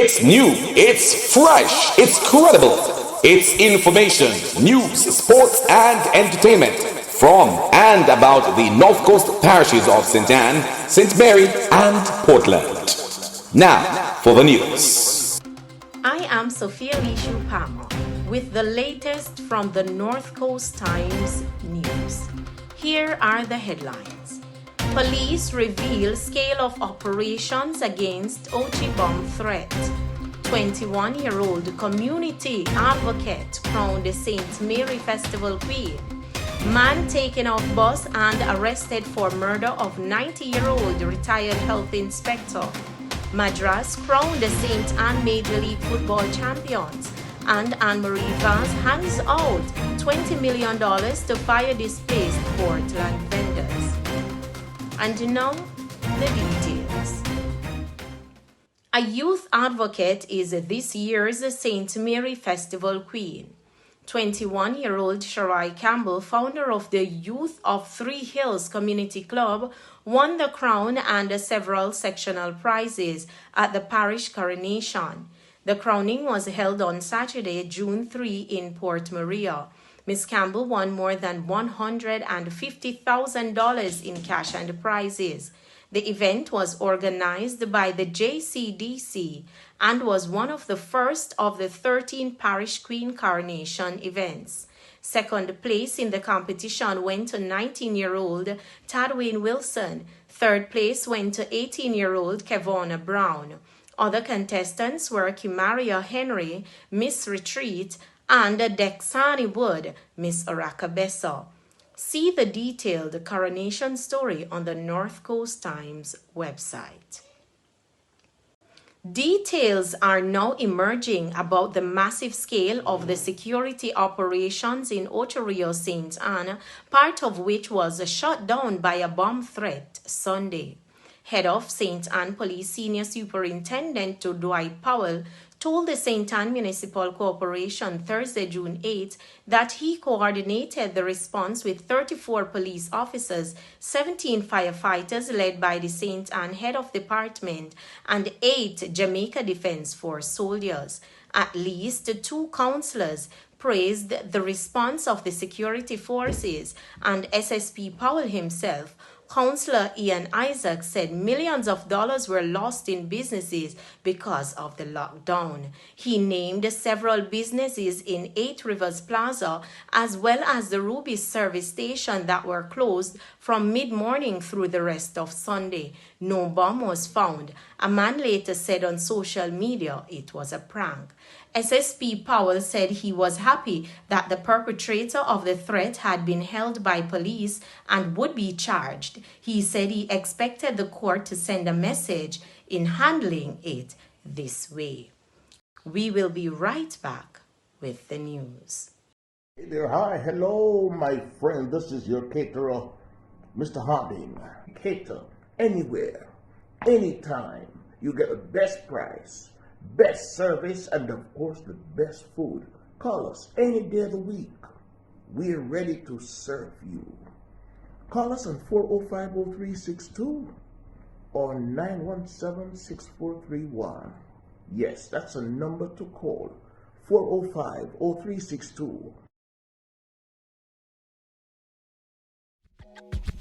It's new, it's fresh, it's credible. It's information, news, sports, and entertainment from and about the North Coast parishes of St. Ann, St. Mary, and Portland. Now, for the news. I am Sophia Lishu Palmer with the latest from the North Coast Times news. Here are the headlines. Police reveal scale of operations against Ochi Bomb threat. 21-year-old community advocate crowned St. Mary Festval Queen. Man taken off bus and arrested for murder of 90-year-old retired health inspector. Madras crowned the St. Ann Major League Football champions. And Ann Marie Vaz hands out $20 million to fire displaced Portland vendors. And now, the details. A youth advocate is this year's St. Mary Festval Queen. 21-year-old Sharai Campbell, founder of the Youth of Three Hills Community Club, won the crown and several sectional prizes at the parish coronation. The crowning was held on Saturday, June 3 in Port Maria. Ms. Campbell won more than $150,000 in cash and prizes. The event was organized by the JCDC and was one of the first of the 13 Parish Queen Coronation events. Second place in the competition went to 19-year-old Tadwayne Wilson. Third place went to 18-year-old Kevonna Brown. Other contestants were Kimaria Henry, Miss Retreat, and Dexani Wood, Miss Arakabessa. See the detailed coronation story on the North Coast Times website. Details are now emerging about the massive scale of the security operations in Ocho St. Ann, part of which was shut down by a bomb threat Sunday. Head of St. Ann Police Senior Superintendent Dwight Powell told the St. Ann Municipal Corporation Thursday, June 8, that he coordinated the response with 34 police officers, 17 firefighters led by the St. Ann Head of Department, and 8 Jamaica Defense Force soldiers. At least 2 councillors praised the response of the security forces, and SSP Powell himself, Councillor Ian Isaac, said millions of dollars were lost in businesses because of the lockdown. He named several businesses in 8 Rivers Plaza as well as the Ruby service station that were closed from mid-morning through the rest of Sunday. No bomb was found. A man later said on social media it was a prank. SSP Powell said he was happy that the perpetrator of the threat had been held by police and would be charged. He said he expected the court to send a message in handling it this way. We will be right back with the news. Hey there, hi, hello, my friend. This is your caterer, Mr. Harding. Cater anywhere, anytime. You get the best price, best service, and of course the best food. Call us any day of the week. We're ready to serve you. Call us on 405-0362 or 917-6431. Yes, that's a number to call. 405-0362.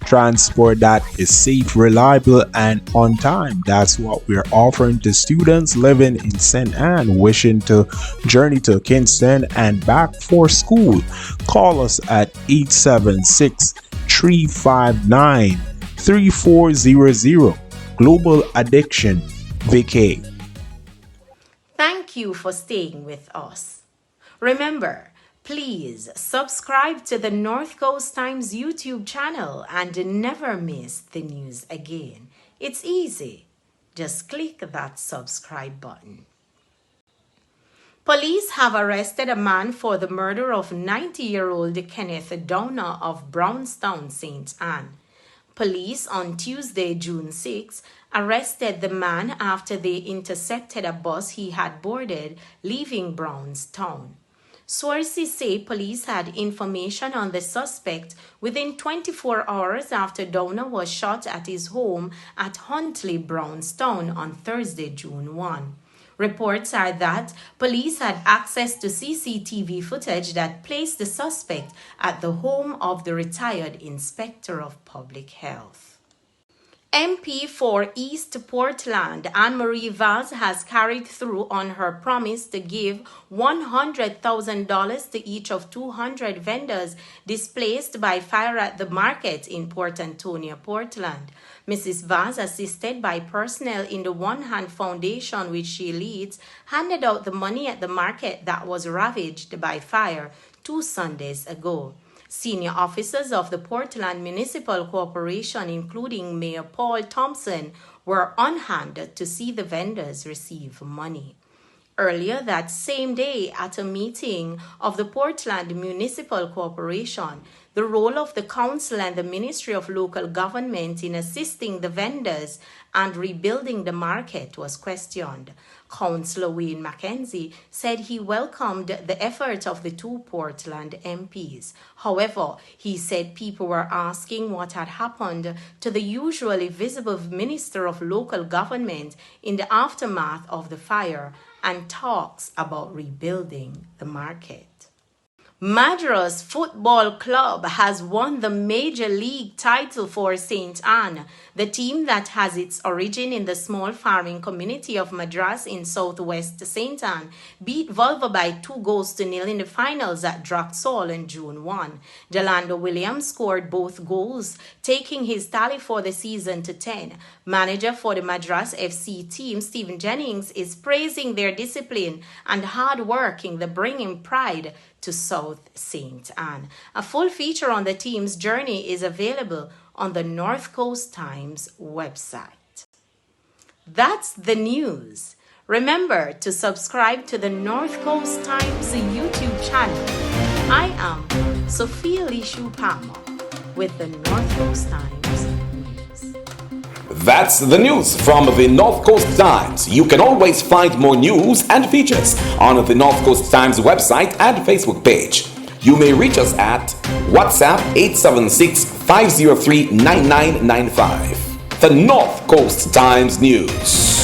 Transport that is safe, reliable, and on time. That's what we're offering to students living in St. Ann wishing to journey to Kingston and back for school. Call us at 876-359-3400. Global Addiction Vacay. Thank you for staying with us. Remember, please subscribe to the North Coast Times YouTube channel and never miss the news again. It's easy. Just click that subscribe button. Police have arrested a man for the murder of 90-year-old Kenneth Downer of Brownstown, St. Ann. Police on Tuesday, June 6, arrested the man after they intercepted a bus he had boarded leaving Brownstown. Sources say police had information on the suspect within 24 hours after Downer was shot at his home at Huntley, Brownstown on Thursday, June 1. Reports are that police had access to CCTV footage that placed the suspect at the home of the retired Inspector of Public Health. MP for East Portland, Ann Marie Vaz, has carried through on her promise to give $100,000 to each of 200 vendors displaced by fire at the market in Port Antonio, Portland. Mrs. Vaz, assisted by personnel in the One Hand Foundation, which she leads, handed out the money at the market that was ravaged by fire 2 Sundays ago. Senior officers of the Portland Municipal Corporation, including Mayor Paul Thompson, were on hand to see the vendors receive money. Earlier that same day, at a meeting of the Portland Municipal Corporation, the role of the council and the Ministry of Local Government in assisting the vendors and rebuilding the market was questioned. Councillor Wayne Mackenzie said he welcomed the effort of the 2 Portland MPs. However, he said people were asking what had happened to the usually visible Minister of Local Government in the aftermath of the fire and talks about rebuilding the market. Madras Football Club has won the Major League title for St. Ann. The team that has its origin in the small farming community of Madras in southwest St. Ann beat Vulva by 2-0 in the finals at Draxall on June 1. Delando Williams scored both goals, taking his tally for the season to 10. Manager for the Madras FC team, Stephen Jennings, is praising their discipline and hard work in the bringing pride to South St. Ann. A full feature on the team's journey is available on the North Coast Times website. That's the news. Remember to subscribe to the North Coast Times YouTube channel. I am Sophia Lishu Palmer with the North Coast Times news. That's the news from the North Coast Times. You can always find more news and features on the North Coast Times website and Facebook page. You may reach us at WhatsApp 876-503-9995. The North Coast Times News.